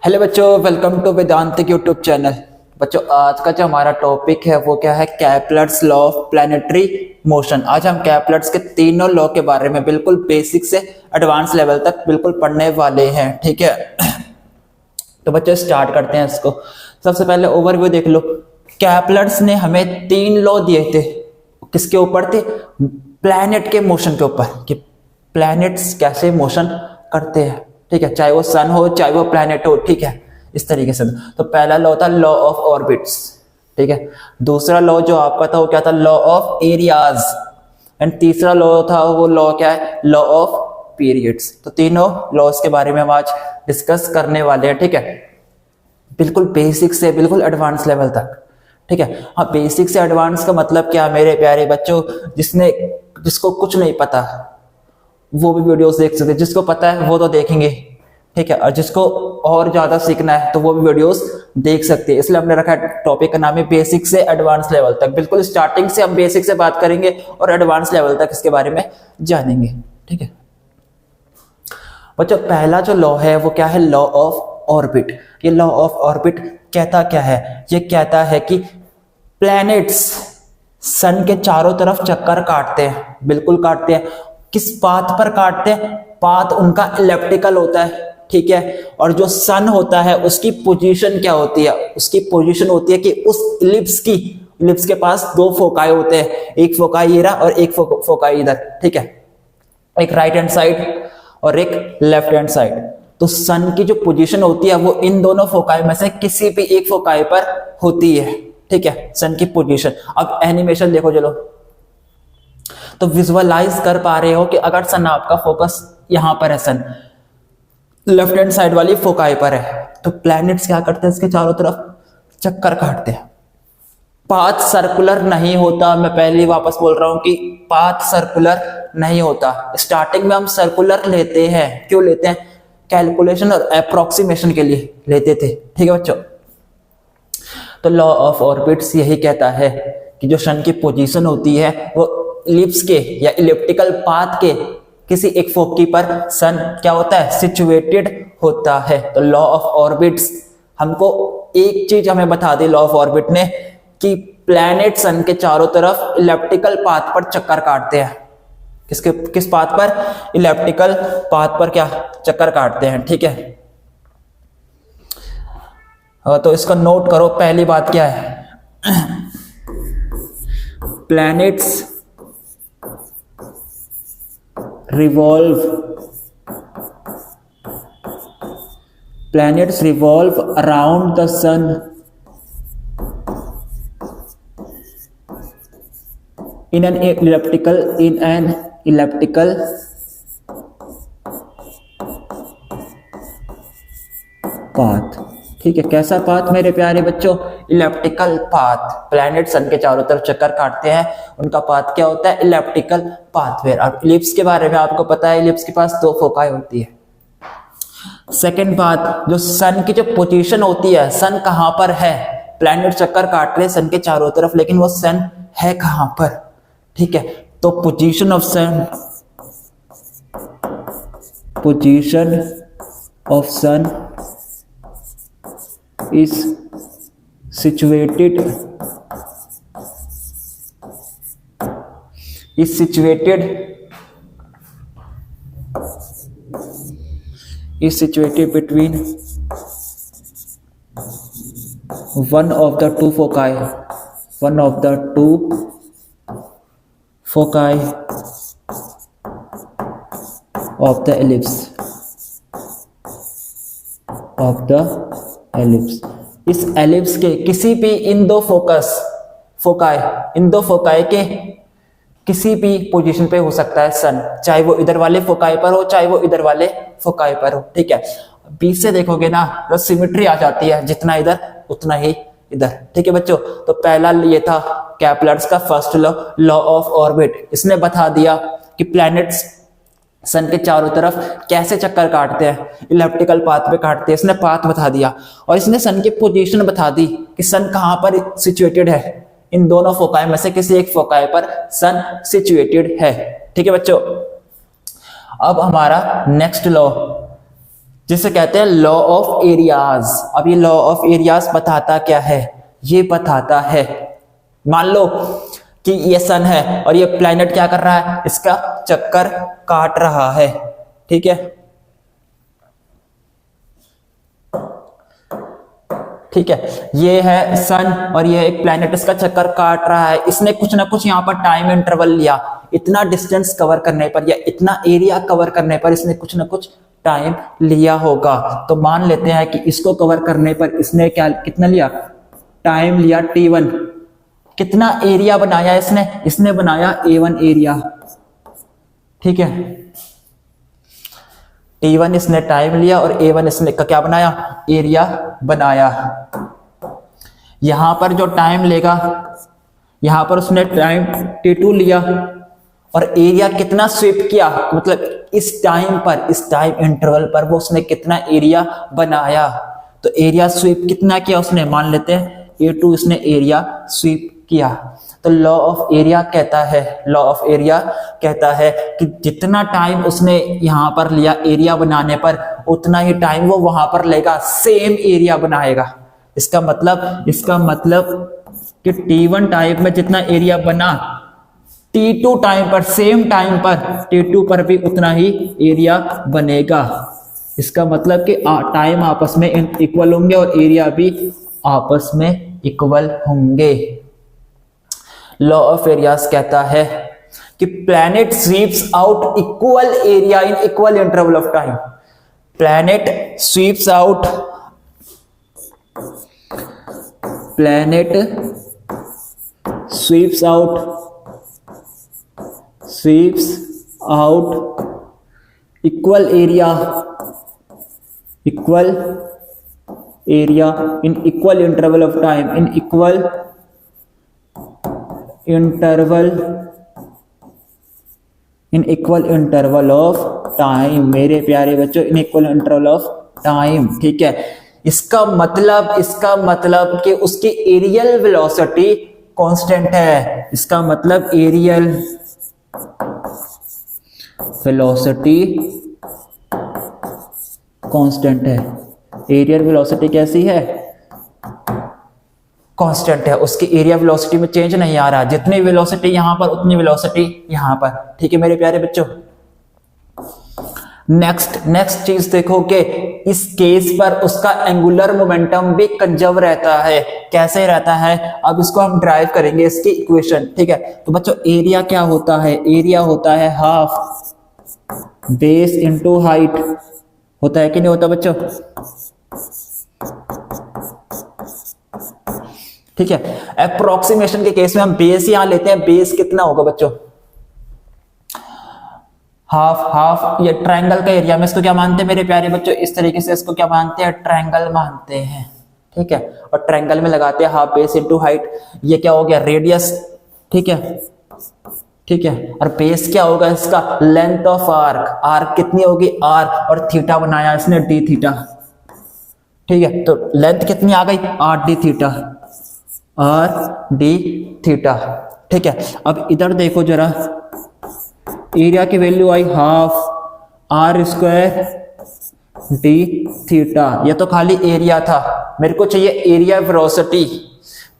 Hello बच्चों, welcome to Vedantic YouTube channel. बच्चों, आज का जो हमारा टॉपिक है वो क्या है? Kepler's law of planetary motion. आज हम केपलर्स के तीनों लॉ के बारे में बिल्कुल बेसिक से एडवांस लेवल तक बिल्कुल पढ़ने वाले हैं, ठीक है। तो बच्चों स्टार्ट करते हैं इसको। सबसे पहले ओवरव्यू देख लो। केपलर्स ने हमें तीन लॉ दिए थे। किसके ऊपर थे? प्लैनेट के मोशन के ऊपर, कि प्लैनेट्स कैसे मोशन करते हैं, ठीक है। चाहे वो सन हो, चाहे वो प्लैनेट हो, ठीक है, इस तरीके से। तो पहला लॉ था लॉ ऑफ ऑर्बिट्स, ठीक है। दूसरा लॉ जो आपका था वो क्या था? Law of areas. एंड तीसरा लॉ था वो लॉ क्या है? Law of periods. तो तीनों लॉज के बारे में हम आज डिस्कस करने वाले हैं, ठीक है। बिल्कुल बेसिक से बिल्कुल एडवांस लेवल तक, ठीक है। हाँ, बेसिक से एडवांस का मतलब क्या मेरे प्यारे बच्चों? जिसको कुछ नहीं पता वो भी वीडियोस देख सकते हैं, जिसको पता है वो तो देखेंगे, ठीक है। और जिसको और ज्यादा सीखना है तो वो भी वीडियोस देख सकते हैं। इसलिए हमने रखा है टॉपिक का नाम है बेसिक से एडवांस लेवल तक। बिल्कुल स्टार्टिंग से हम बेसिक से बात करेंगे और एडवांस लेवल तक इसके बारे में जानेंगे, ठीक है। बच्चों, पहला जो लॉ है वो क्या है? Law of orbit. ये लॉ ऑफ ऑर्बिट कहता क्या है? ये कहता है कि प्लैनेट्स सन के चारों तरफ चक्कर काटते हैं, बिल्कुल काटते हैं। किस पाथ पर काटते हैं? पाथ उनका इलिप्टिकल होता है, ठीक है। और जो सन होता है उसकी पोजीशन क्या होती है? उसकी पोजीशन होती है कि उस इलिप्स के पास दो फोकाई होते हैं, एक फोकाई इधर और एक फोकाई इधर, ठीक है। एक राइट हैंड साइड और एक लेफ्ट हैंड साइड। तो सन की जो पोजीशन होती है वो इन दोनों फोकाई में से किसी भी एक फोकाई पर होती है, ठीक है, सन की पोजीशन। अब एनिमेशन देखो चलो, तो विजुअलाइज कर पा रहे हो कि अगर सन आपका फोकस यहां पर है, सन लेफ्ट हैंड साइड वाली फोकाई पर है, तो प्लैनेट्स क्या करते हैं? इसके चारों तरफ चक्कर काटते हैं। पाथ सर्कुलर नहीं होता। मैं पहले वापस बोल रहा हूं कि पाथ सर्कुलर नहीं होता। स्टार्टिंग में हम सर्कुलर लेते हैं। क्यों लेते हैं? कैलकुलेशन और अप्रोक्सीमेशन के लिए लेते थे, ठीक है बच्चों। तो लॉ ऑफ ऑर्बिट्स यही कहता है कि जो सन की पोजीशन होती है वो इलिप्स के या इलिप्टिकल पाथ के किसी एक फोकी पर सन क्या होता है? सिचुएटेड होता है। तो लॉ ऑफ ऑर्बिट्स हमको एक चीज हमें बता दी लॉ ऑफ ऑर्बिट ने, कि प्लैनेट सन के चारों तरफ इलिप्टिकल पाथ पर चक्कर काटते हैं। किस पाथ पर? इलिप्टिकल पाथ पर क्या चक्कर काटते हैं, ठीक है। तो इसको नोट करो। पहली बात क्या है? Planets revolve around the sun in an elliptical path, ठीक है। कैसा पाथ मेरे प्यारे बच्चों? Elliptical path. प्लैनेट सन के चारों तरफ चक्कर काटते हैं, उनका पाथ क्या होता है? Elliptical pathway. अब इलिप्स के बारे में आपको पता है, इलिप्स के पास दो फोकाई होती है। सेकंड बात, जो सन की जो पोजीशन होती है, सन कहां पर है? प्लैनेट चक्कर काट रहे सन के चारों तरफ, लेकिन वो सन है कहां पर, ठीक है। तो position of sun is situated between one of the two foci of the ellipse इस एलिप्स के किसी भी इन दो फोकाई के किसी भी पोजीशन पे हो सकता है सन, चाहे वो इधर वाले फोकाई पर हो, चाहे वो इधर वाले फोकाई पर हो, ठीक है। बीच से देखोगे ना तो सिमेट्री आ जाती है, जितना इधर उतना ही इधर, ठीक है बच्चों। तो पहला ये था केपलर्स का फर्स्ट लॉ ऑफ ऑर्बिट। इसने बता दिया कि प्लैनेट्स सन के चारों तरफ कैसे चक्कर काटते हैं, इलिप्टिकल पाथ पे काटते हैं। इसने पाथ बता दिया और इसने सन की पोजीशन बता दी कि सन कहां पर सिचुएटेड है। इन दोनों फोकाई में से किसी एक फोकाई पर सन सिचुएटेड है, ठीक है बच्चों। अब हमारा नेक्स्ट लॉ जिसे कहते हैं लॉ ऑफ एरियाज। अब ये लॉ ऑफ एरियाज बताता क्या है? ये बताता है, मान लो कि ये सन है और ये प्लैनेट क्या कर रहा है, इसका चक्कर काट रहा है, ठीक है, ठीक है, ये है सन और ये एक प्लैनेट इसका चक्कर काट रहा है। इसने कुछ ना कुछ यहाँ पर टाइम इंटरवल लिया, इतना डिस्टेंस कवर करने पर या इतना एरिया कवर करने पर इसने कुछ ना कुछ टाइम लिया होगा। तो मान लेते हैं कि इसको कवर करने पर इसने क्या कितना लिया, टाइम लिया t1। कितना एरिया बनाया इसने बनाया a1 एरिया, ठीक है, t1 इसने टाइम लिया और a1 इसने क्या बनाया, एरिया बनाया। यहां पर जो टाइम लेगा, यहां पर उसने टाइम t2 लिया और एरिया कितना स्वीप किया, मतलब इस टाइम पर, इस टाइम इंटरवल पर वो उसने कितना एरिया बनाया। तो एरिया स्वीप कितना किया उसने, मान लेते हैं a2 इसने एरिया स्वीप किया। तो लॉ ऑफ एरिया कहता है, लॉ ऑफ एरिया कहता है कि जितना टाइम उसने यहां पर लिया एरिया बनाने पर, उतना ही टाइम वो वहां पर लेगा, सेम एरिया बनाएगा। इसका मतलब कि t1 टाइम में जितना एरिया बना, t2 टाइम पर, सेम टाइम पर t2 पर भी उतना ही एरिया बनेगा। इसका मतलब कि टाइम आपस में इक्वल होंगे और एरिया भी आपस में इक्वल होंगे। लॉ ऑफ एरियाज कहता है कि planet sweeps out equal area in equal interval of time. Planet sweeps out equal area in equal interval of time, in equal interval of time. मेरे प्यारे बच्चों, in equal interval of time, ठीक है। इसका मतलब कि उसकी एरियल वेलोसिटी कांस्टेंट है। इसका मतलब एरियल वेलोसिटी कांस्टेंट है। एरियल वेलोसिटी कैसी है, कांस्टेंट है। उसकी एरिया वेलोसिटी में चेंज नहीं आ रहा, जितनी वेलोसिटी यहां पर उतनी वेलोसिटी यहां पर, ठीक है मेरे प्यारे बच्चों। नेक्स्ट चीज देखो कि इस केस पर उसका एंगुलर मोमेंटम भी कंजर्व रहता है। कैसे रहता है, अब इसको हम ड्राइव करेंगे, इसकी इक्वेशन, ठीक है। तो बच्चों एरिया क्या होता है, एरिया होता है हाफ बेस इंटू हाइट, होता है कि नहीं होता बच्चों, ठीक है। अप्रोक्सीमेशन के केस में हम बेस यहां लेते हैं, बेस कितना होगा बच्चों, हाफ। ये ट्रायंगल का एरिया में इसको क्या मानते हैं मेरे प्यारे बच्चों, इस तरीके से इसको क्या मानते हैं, ट्रायंगल मानते हैं, ठीक है। और ट्रायंगल में लगाते हैं हाफ बेस इनटू हाइट। ये क्या हो गया, रेडियस, ठीक है, ठीक है। और बेस क्या होगा इसका, लेंथ ऑफ आर्क। आर्क कितनी होगी, आर, और थीटा बनाया इसने डी थीटा, ठीक है। तो लेंथ कितनी आ गई, r d theta, r d theta, ठीक है। अब इधर देखो जरा, एरिया की वैल्यू आई half r square d theta. ये तो खाली एरिया था, मेरे को चाहिए एरिया वेलोसिटी।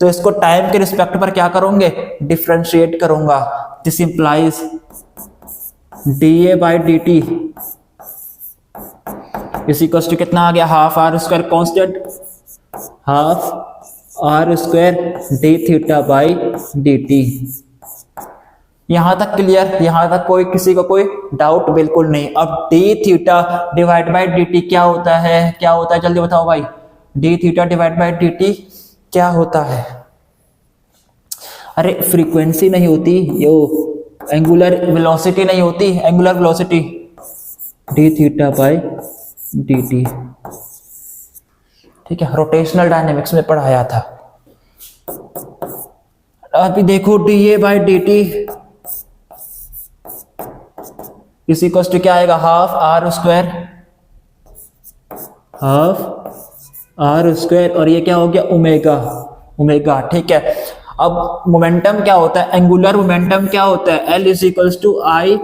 तो इसको टाइम के रिस्पेक्ट पर क्या करूंगे, डिफरेंशिएट करूंगा। This implies d A by d t इसी को कितना आ गया, half r square constant, half r square d theta by d t. यहां तक क्लियर, यहां तक कोई किसी को कोई डाउट बिल्कुल नहीं। अब D theta divide by d T क्या होता है, क्या होता है, जल्दी बताओ भाई। D theta divide by d T क्या होता है, अरे फ्रीक्वेंसी नहीं होती, यो एंगुलर वेलोसिटी नहीं होती, angular velocity d theta by d t, ठीक है। रोटेशनल डायनेमिक्स में पढ़ाया था। अभी देखो d A by d t इसी को क्या आएगा, half r square, half r square, और ये क्या हो गया, ओमेगा, ओमेगा, ठीक है। अब मोमेंटम क्या होता है, एंगुलर मोमेंटम क्या होता है, L is equals to I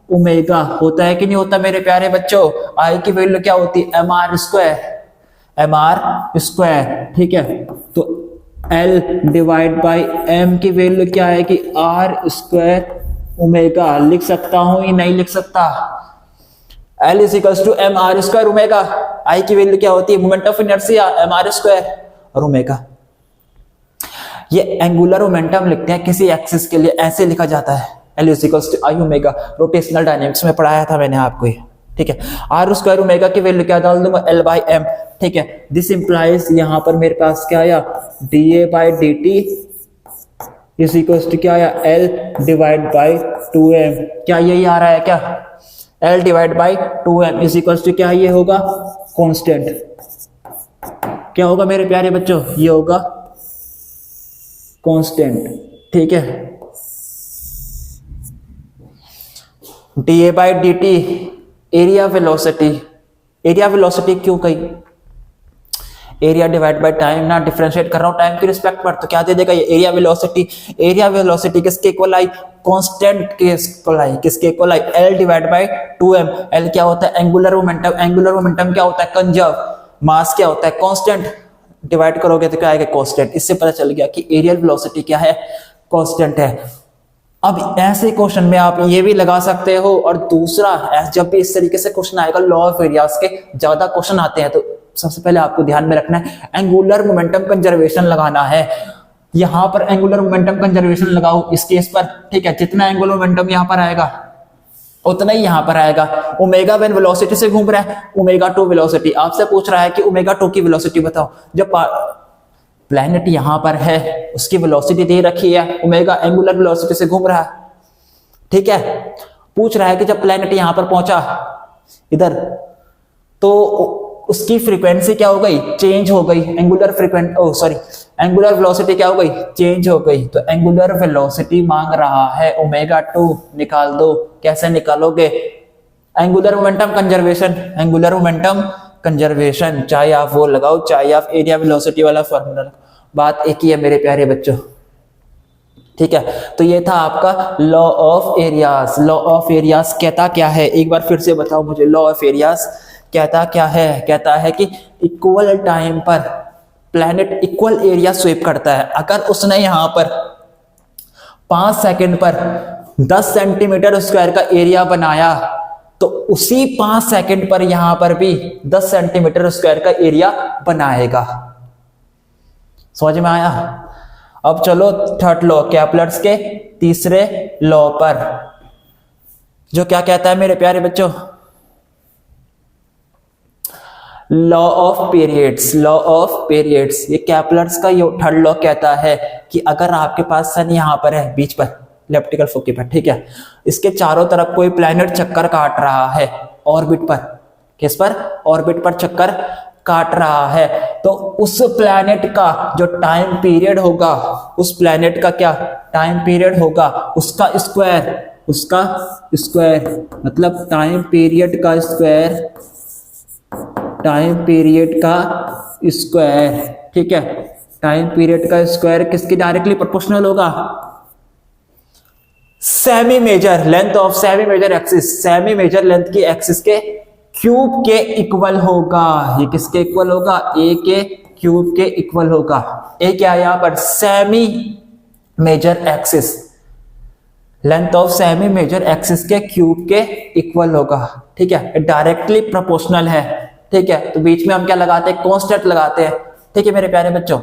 omega होता है कि नहीं होता मेरे प्यारे बच्चों? आई की वैल्यू क्या होती है? M are square, m are square, ठीक है। तो एल डिवाइड बाई एम की वैल्यू क्या है कि आर स्क्वायर ओमेगा। लिख सकता हूं या नहीं लिख सकता? L is equals to M are square omega. I की वैल्यू क्या होती है? Moment of inertia M are square और ओमेगा। ये एंगुलर मोमेंटम लिखते हैं किसी एक्सिस के लिए, ऐसे लिखा जाता है L is equals to I omega. Rotational dynamics में पढ़ाया था मैंने आपको ये, ठीक है। आर स्क्वायर ओमेगा की वैल्यू क्या डाल दूंगा? एल बाई एम, ठीक है। दिस इंप्लाइज यहां पर मेरे पास क्या आया? D A by d t is equals to क्या आया? L divide by 2m। क्या यही आ रहा है क्या? L divide by 2m is equals to क्या ये होगा? कांस्टेंट। क्या होगा मेरे प्यारे बच्चों? ये होगा कांस्टेंट, ठीक है। D A by d T area velocity, area velocity क्यों कही? एरिया डिवाइड बाय टाइम ना, डिफरेंशिएट कर रहा हूं टाइम की रिस्पेक्ट पर, तो क्या दे देगा ये? Area velocity. एरिया वेलोसिटी किसके इक्वल आई? कांस्टेंट के इक्वल आई। किसके equal I? L divide by 2m। L क्या होता है? Angular momentum. एंगुलर मोमेंटम क्या होता है? कंजर्व। मास क्या होता है? कांस्टेंट। डिवाइड करोगे तो क्या आएगा? कांस्टेंट। इससे पता चल गया कि एरियल वेलोसिटी क्या है? कांस्टेंट है। अब ऐसे क्वेश्चन में आप ये भी लगा सकते हो, और दूसरा जब भी इस तरीके से क्वेश्चन आएगा, लॉ ऑफ एरियाज के ज्यादा क्वेश्चन आते हैं, तो सबसे पहले आपको ध्यान में रखना है एंगुलर मोमेंटम कंजर्वेशन लगाना है। यहां पर एंगुलर मोमेंटम कंजर्वेशन लगाओ इस केस पर, ठीक है। जितना एंगुलर मोमेंटम यहां पर आएगा उतना ही यहां पर आएगा। ओमेगा वन वेलोसिटी से घूम रहा है, ओमेगा टू वेलोसिटी। आपसे पूछ रहा है कि ओमेगा टू की वेलोसिटी बताओ। जब प्लैनेट यहां पर है उसकी वेलोसिटी दे रखी है, ओमेगा एंगुलर वेलोसिटी से घूम रहा है, ठीक है। पूछ रहा है कि जब प्लैनेट यहां पर पहुंचा इधर, तो उसकी फ्रीक्वेंसी क्या हो गई? चेंज हो गई। एंगुलर एंगुलर वेलोसिटी क्या हो गई? चेंज हो गई। तो एंगुलर वेलोसिटी मांग रहा है ओमेगा टू, निकाल दो। कैसे निकालोगे? Angular momentum conservation, angular momentum conservation, चाहे आप वो लगाओ चाहे आप एरिया वेलोसिटी वाला फॉर्मूला लगाओ, बात एक ही है मेरे प्यारे बच्चों, ठीक है। तो ये था आपका law of areas. Law of areas कहता क्या है? एक बार फिर से बताओ मुझे, लॉ ऑफ एरियाज कहता क्या है? कहता है कि इक्वल टाइम पर प्लैनेट इक्वल एरिया स्वीप करता है। अगर उसने यहां पर 5 सेकंड पर 10 सेंटीमीटर स्क्वायर का एरिया बनाया, तो उसी 5 सेकंड पर यहां पर भी 10 सेंटीमीटर स्क्वायर का एरिया बनाएगा। समझ में आया? अब चलो थर्ड लॉ, कैपलर्स के तीसरे लॉ पर, जो क्या कहता है मेरे प्यारे बच्चों? Law of periods. Law of periods, ये कैपलर्स का ये थर्ड लॉ कहता है कि अगर आपके पास सन यहां पर है बीच पर इलिप्टिकल फोकी पर, ठीक है, इसके चारों तरफ कोई प्लैनेट चक्कर काट रहा है ऑर्बिट पर। किस पर? ऑर्बिट पर चक्कर काट रहा है। तो उस प्लैनेट का जो टाइम पीरियड होगा, उस प्लैनेट का क्या टाइम पीरियड होगा? उसका स्क्वायर, उसका स्क्वायर मतलब टाइम पीरियड का स्क्वायर, टाइम पीरियड का स्क्वायर, ठीक है। टाइम पीरियड का स्क्वायर किसकी डायरेक्टली प्रोपोर्शनल होगा? Semi major length of semi major axis, semi major length की एक्सिस के क्यूब के इक्वल होगा। ये किसके इक्वल होगा? ए के क्यूब के इक्वल होगा। ए क्या है यहां पर? Semi major axis, length of semi major axis के क्यूब के इक्वल होगा, ठीक है। डायरेक्टली प्रोपोर्शनल है, ठीक है। तो बीच में हम क्या लगाते हैं? कांस्टेंट लगाते हैं, ठीक है मेरे प्यारे बच्चों।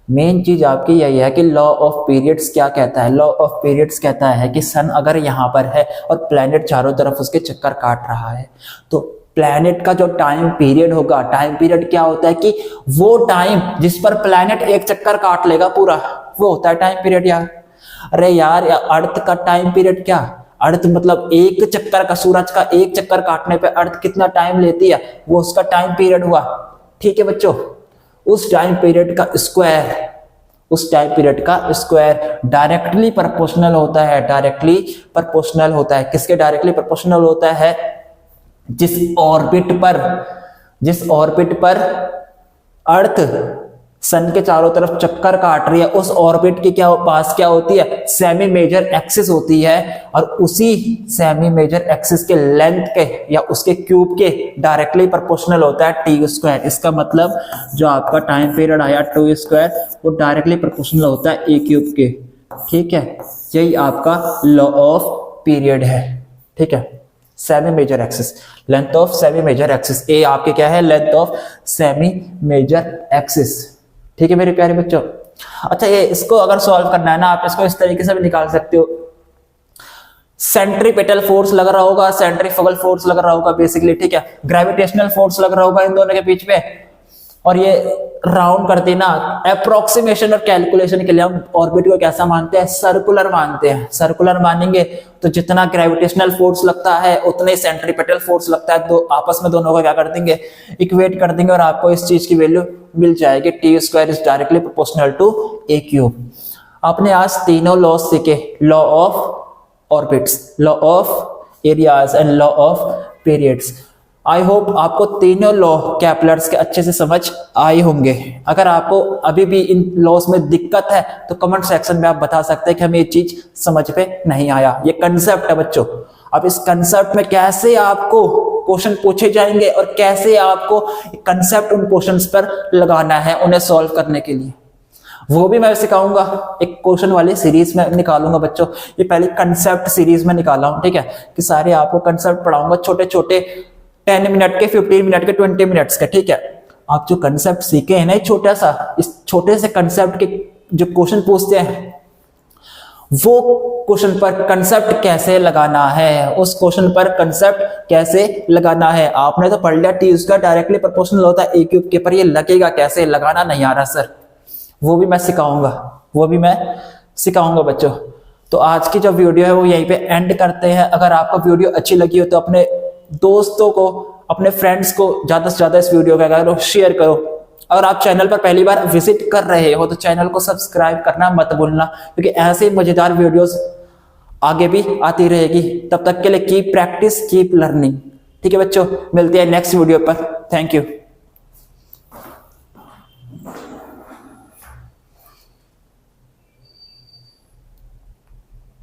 मेन चीज आपकी यही है कि लॉ ऑफ पीरियड्स क्या कहता है? लॉ ऑफ पीरियड्स कहता है कि सन अगर यहां पर है और प्लैनेट चारों तरफ उसके चक्कर काट रहा है, तो प्लैनेट का जो टाइम पीरियड होगा, टाइम पीरियड क्या होता है कि वो टाइम जिस पर प्लैनेट एक चक्कर काट लेगा पूरा, वो होता है टाइम पीरियड। यार अरे यार, अर्थ का टाइम पीरियड क्या? अर्थ मतलब एक चक्कर का, सूरज का एक चक्कर काटने पे अर्थ कितना टाइम लेती है, वो उसका टाइम पीरियड हुआ, ठीक है बच्चों। उस टाइम पीरियड का स्क्वायर, उस टाइम पीरियड का स्क्वायर डायरेक्टली प्रोपोर्शनल होता है, डायरेक्टली प्रोपोर्शनल होता है। किसके डायरेक्टली प्रोपोर्शनल होता है? जिस ऑर्बिट पर अर्थ सन के चारों तरफ चक्कर काट रही है, उस ऑर्बिट के पास क्या होती है, सेमी मेजर एक्सिस होती है, और उसी सेमी मेजर एक्सिस के लेंथ के या उसके क्यूब के डायरेक्टली प्रोपोर्शनल होता है टी स्क्वायर। इसका मतलब जो आपका टाइम पीरियड आया टू स्क्वायर वो डायरेक्टली प्रोपोर्शनल होता है ए क्यूब के। ठीक है, यही आपका लॉ ऑफ पीरियड है। ठीक है, semi major axis, length of semi major axis, a आपके क्या है, length of semi major axis. ठीक है मेरे प्यारे बच्चों। अच्छा, ये इसको अगर सॉल्व करना है ना, आप इसको इस तरीके से भी निकाल सकते हो। सेंट्रीपिटल फोर्स लग रहा होगा, सेंट्रीफ्यूगल फोर्स लग रहा होगा बेसिकली। ठीक है, ग्रेविटेशनल फोर्स लग रहा होगा इन दोनों के बीच में, और ये राउंड कर देना। अप्रोक्सीमेशन और कैलकुलेशन के लिए हम ऑर्बिट को कैसा मानते हैं, सर्कुलर मानते हैं। सर्कुलर मानेंगे तो जितना ग्रेविटेशनल फोर्स लगता है उतने ही सेंट्रीपिटल फोर्स लगता है, तो आपस में दोनों को क्या कर देंगे, इक्वेट कर देंगे, और आपको इस चीज की वैल्यू मिल जाएगी, t square is directly proportional to a cube. आपने आज तीनों लॉ सीखे, law of orbits, law of areas and law of periods. I hope आपको तीनों लॉ कैपलर्स के अच्छे से समझ आए होंगे। अगर आपको अभी भी इन लॉस में दिक्कत है तो कमेंट सेक्शन में आप बता सकते हैं कि हमें ये चीज समझ पे नहीं आया। ये कंसेप्ट है बच्चों, अब इस कंसेप्ट में कैसे आपको क्वेश्चन पूछे जाएंगे और कैसे आपको कंसेप्ट उन क्वेश्चंस पर लगाना है उन्हें सॉल्व करने के लिए, वो भी मैं सिखाऊंगा। एक क्वेश्चन वाली सीरीज में निकालूंगा बच्चों, ये पहले कंसेप्ट सीरीज में निकाला हूं। ठीक है, कि सारे आपको कंसेप्ट पढ़ाऊंगा, छोटे छोटे 10 मिनट के, 15 मिनट के, 20 मिनट्स के। ठीक है, आप जो कंसेप्ट सीखे हैं ना, छोटा सा, इस छोटे से कंसेप्ट के जो क्वेश्चन पूछते हैं वो क्वेश्चन पर कंसेप्ट कैसे लगाना है, उस क्वेश्चन पर कंसेप्ट कैसे लगाना है। आपने तो पढ़ लिया टी स्क्वायर डायरेक्टली प्रोपोर्शनल होता है ए क्यूब के, पर ये लगेगा कैसे, लगाना नहीं आ रहा सर, वो भी मैं सिखाऊंगा बच्चों। तो आज की जो वीडियो है वो यहीं पे एंड करते हैं। अगर आपको वीडियो अच्छी लगी हो तो अपने दोस्तों को, अपने फ्रेंड्स को ज्यादा से ज्यादा इस वीडियो का शेयर करो। अगर आप चैनल पर पहली बार विजिट कर रहे हो तो चैनल को सब्सक्राइब करना मत भूलना, क्योंकि ऐसे ही मजेदार वीडियोस आगे भी आती रहेगी। तब तक के लिए कीप प्रैक्टिस, कीप लर्निंग। ठीक है बच्चों, मिलते हैं नेक्स्ट वीडियो पर। Thank you.